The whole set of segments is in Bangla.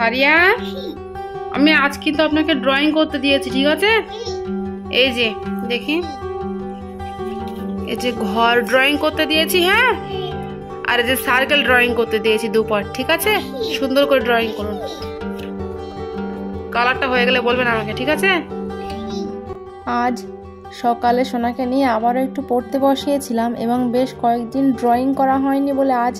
হারিয়া, আমি আজ কিন্তু আপনাকে ড্রয়িং করতে দিয়েছি, ঠিক আছে? এই যে দেখি, এই যে ঘর ড্রয়িং করতে দিয়েছি, হ্যাঁ, আর এই যে সার্কেল ড্রয়িং করতে দিয়েছি দুপাট, ঠিক আছে? সুন্দর করে ড্রয়িং করুন। কালারটা হয়ে গেলে বলবেন আমাকে, ঠিক আছে? আজ সকালে সোনাকে নিয়ে আবারও একটু পড়তে বসিয়েছিলাম এবং বেশ কয়েকদিন ড্রয়িং করা হয়নি বলে আজ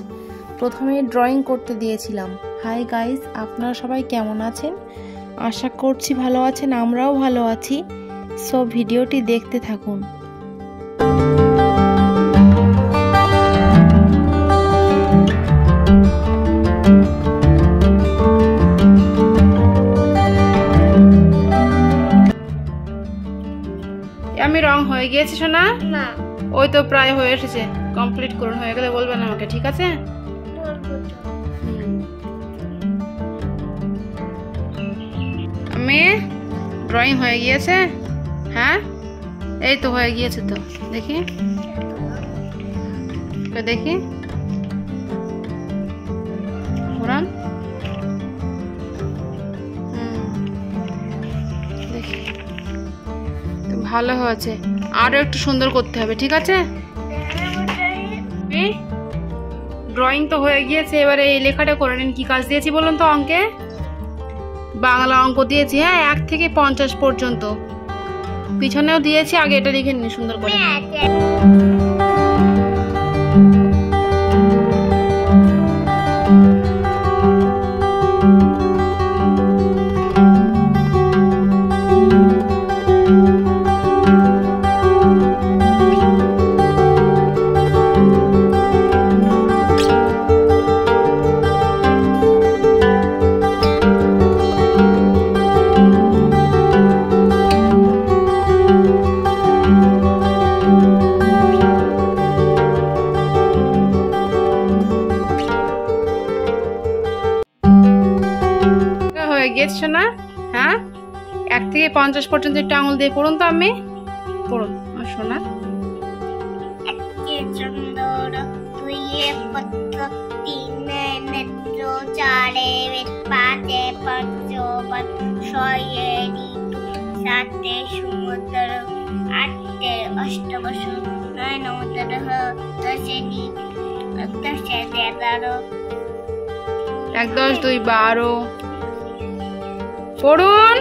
প্রথমেই ড্রয়িং করতে দিয়েছিলাম। হাই গাইস, আপনারা সবাই কেমন আছেন? আশা করছি ভালো আছেন, আমরাও ভালো আছি। সো ভিডিওটি দেখতে থাকুন। আমি রং হয়ে গিয়েছে সোনা? না, ওই তো প্রায় হয়ে এসেছে। কমপ্লিট করুন, হয়ে গেলে বলবেন আমাকে, ঠিক আছে? আমি ড্রয়িং হয়ে গিয়েছে, হ্যাঁ, এই তো হয়ে গিয়েছে। তো দেখি দেখি ঘোরান, দেখি ভালো হয়েছে, আরো একটু সুন্দর করতে হবে, ঠিক আছে? ড্রয়িং তো হয়ে গিয়েছে, এবারে এই লেখাটা করে নিন। কি কাজ দিয়েছি বলুন তো? অঙ্কে বাংলা অঙ্ক দিয়েছি, হ্যাঁ, 1 থেকে 50 পর্যন্ত। পিছনেও দিয়েছি, আগে এটা লিখে নিন সুন্দর করে। গেছো না? হ্যাঁ, 1 থেকে 50 পর্যন্ত একটু আঙুল দিয়ে পড়ুন তো। আমি পড়ুন শোনা। এক 10 2 12 পড়ুন।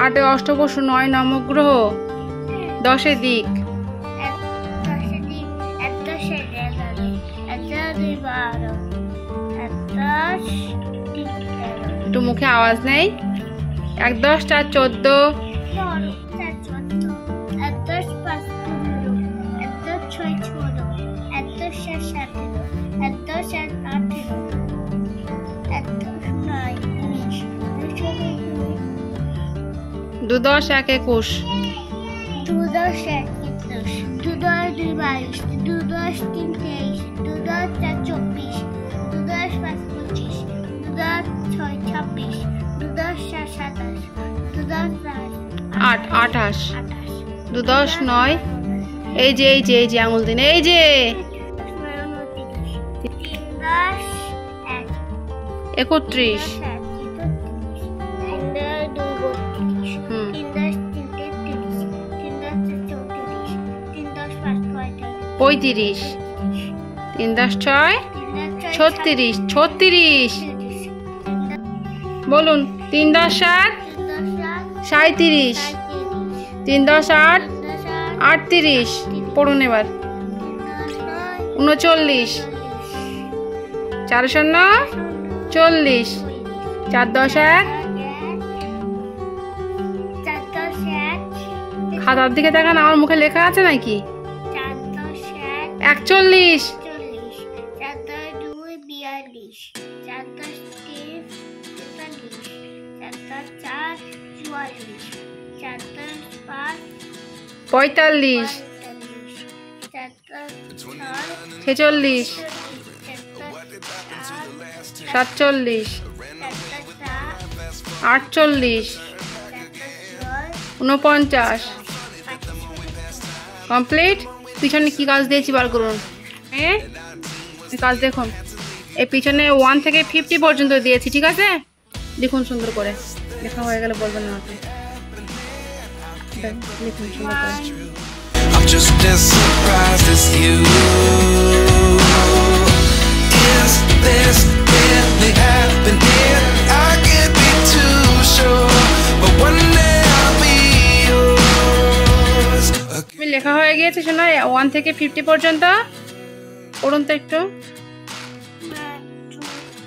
8 অষ্টবসু 9 নবগ্রহ 10 দিক। একটু মুখে আওয়াজ নেই। 1 10 4 14 2 10 1 21 2 10 1 21 2 10 2 22 2 10 3 23 2 10 4 24 2 10 5 25 2 10 6 26 2 10 7 27 2 10 8 28 2 10 9 এই যে আঙুল দিন, এই যে 31 35 3 10 6 36 36 বলুন। 3 10 7 37 3 10 8 38 পড়ুন এবার। 39 4 0 40 4 10 1 খাতার দিকে দেখান, আমার মুখে লেখা আছে নাকি? 41 45 46 47 48 49 কমপ্লিট। পিছনে কি কাজ দিয়েছি বার করুন। কাজ দেখুন। এই পিছনে 1 থেকে 50 পর্যন্ত দিয়েছি, ঠিক আছে? লিখুন সুন্দর করে, লেখা হয়ে গেলে বলবেন না আপনি। লিখুন সুন্দর করে। I'm just as surprised as you. Is this really happening? I can't be too sure, but one day I'll be yours. লেখা হয়ে গিয়েছে শোনা, 1 থেকে 50 পর্যন্ত পড়ুন তো একটু। 1, 2,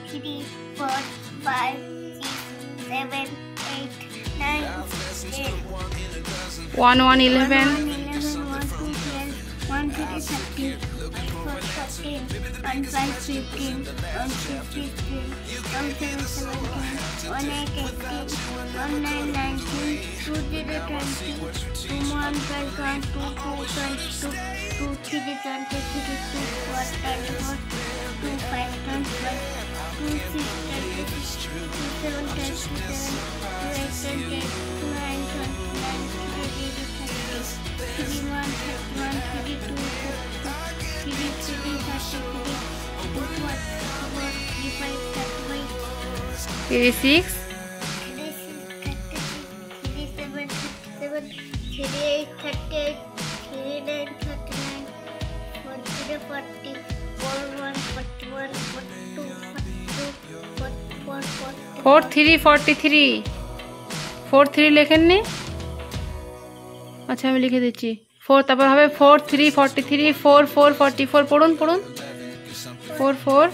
3, 4, 5, 6, 7, 8, 9, 10. 1 1 11 1 2 13 4 14 1 5 15 1 6 16 1 7 17 1 8 18 1 9 19 2 0 20 2 1 21 2 2 22 2 3 23 2 4 24 2 5 25 2 6 26 2 7 27 2 8 28 2 9 29 3 31 31 32 33 34 35 36 37 38 38 39 39 40 40 41 41 42 44 43 43 43 লেখেননি? আচ্ছা আমি লিখে দিচ্ছি 4, তারপর হবে 4 3 43 4 4 44 পড়ুন পড়ুন 4 4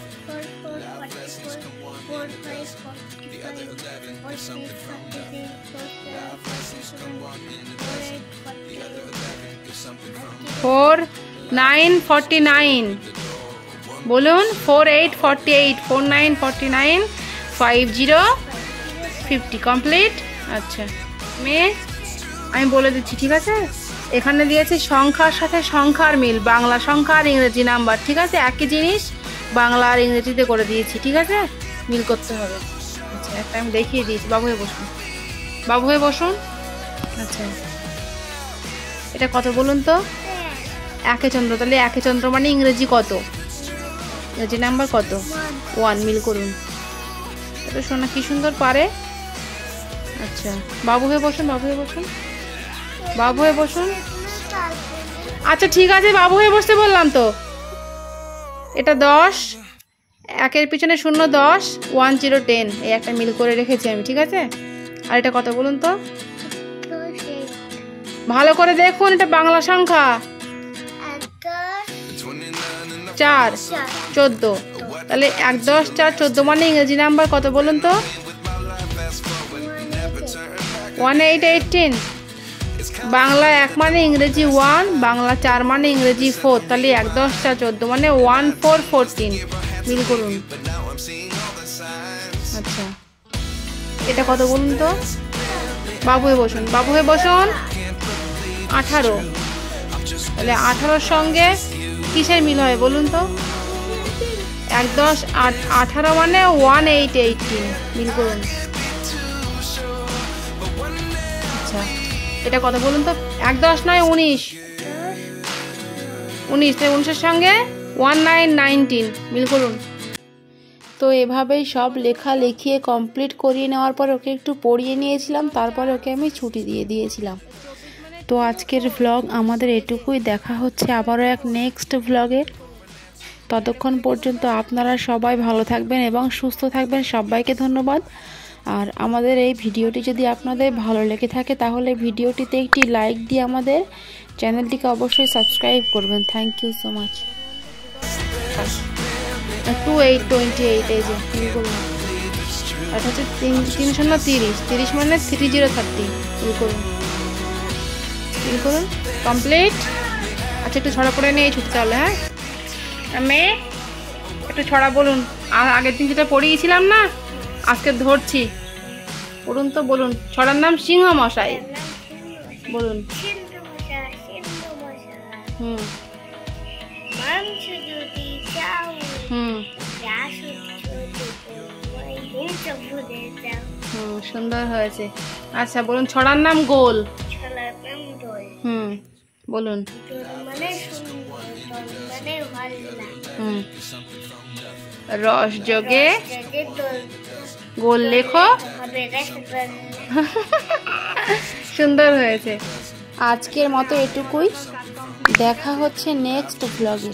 4 9 49 বলুন 4 8 48 4 9 49 5 0 50 কমপ্লিট। আচ্ছা আমি বলে দিচ্ছি, ঠিক আছে? এখানে দিয়েছি সংখ্যার সাথে সংখ্যার মিল, বাংলা সংখ্যা আর ইংরেজি নাম্বার, ঠিক আছে? একই জিনিস বাংলা আর ইংরেজিতে করে দিয়েছি, ঠিক আছে? মিল করতে হবে। আচ্ছা একটা আমি দেখিয়ে দিয়েছি, বাবু হয়ে বসুন, বাবু হয়ে বসুন। আচ্ছা এটা কত বলুন তো? একে চন্দ্র, তাহলে একে চন্দ্র মানে ইংরেজি কত? ইংরেজি নাম্বার কত? 1, মিল করুন। এটা শোনা কি সুন্দর পারে। আচ্ছা বাবু হয়ে বসুন, বাবু হয়ে বসুন, বাবু হয়ে বসুন। আচ্ছা ঠিক আছে, বাবু হয়ে বসতে বললাম তো। এটা 10, একের পিছনে 0 10 1 0 10, এই একটা মিল করে রেখেছি আমি, ঠিক আছে? আর এটা কত বলুন তো? ভালো করে দেখুন, এটা বাংলা সংখ্যা 4 14, তাহলে 1 10 4 14 মানে ইংরেজি নাম্বার কত বলুন তো? 1 8 18, বাংলা 1 মানে ইংরেজি 1, বাংলা 4 মানে ইংরেজি 4, তাহলে 1 10 4 14 মানে 1 4 14, মিল করুন। আচ্ছা এটা কত বলুন তো? বাবু হয়ে বসুন, বাবু হয়ে বসুন। 18, তাহলে 18-র সঙ্গে কিসের মিল হয় বলুন তো? 1 10 18 মানে 1 8 18, মিল করুন। আচ্ছা এটা কত বলুন তো? 1 10 নয় 19, 19, তাই 19-এর সঙ্গে 1 9 19, মিল করুন। তো এভাবেই সব লেখা লিখিয়ে কমপ্লিট করিয়ে নেওয়ার পর ওকে একটু পড়িয়ে নিয়েছিলাম, তারপরে ওকে আমি ছুটি দিয়ে দিয়েছিলাম। তো আজকের ভ্লগ আমাদের এটুকুই, দেখা হচ্ছে আবারও এক নেক্সট ভ্লগে। ততক্ষণ পর্যন্ত আপনারা সবাই ভালো থাকবেন এবং সুস্থ থাকবেন, সবাইকে ধন্যবাদ। আর আমাদের এই ভিডিওটি যদি আপনাদের ভালো লেগে থাকে তাহলে ভিডিওটিতে একটি লাইক দিয়ে আমাদের চ্যানেলটিকে অবশ্যই সাবস্ক্রাইব করবেন। Thank you so much. 2 8 28, এই যে মিল করুন। আর হচ্ছে 3 0 30, 30 মানে 3 0 30, মিল করুন, মিল করুন। কমপ্লিট। আচ্ছা একটু ছড়া পড়ে নিয়ে ছুটি তাহলে। হ্যাঁ আমি একটু ছড়া বলুন, আর আগের দিন যেটা পড়িয়েছিলাম না আজকে ধরছি, পড়ুন তো বলুন। ছড়ার নাম সিংহ মশাই, বলুন। হুম মাংস যদি চাও হুম হুম সুন্দর হয়েছে। আচ্ছা বলুন ছড়ার নাম গোল। হুম বলুন। হুম রস যোগে যদি দোল গোল লেখো। হবে রেস্টুরেন্ট। সুন্দর হয়েছে। আজকের মতো এটুকুই, দেখা হচ্ছে নেক্সট ব্লগে।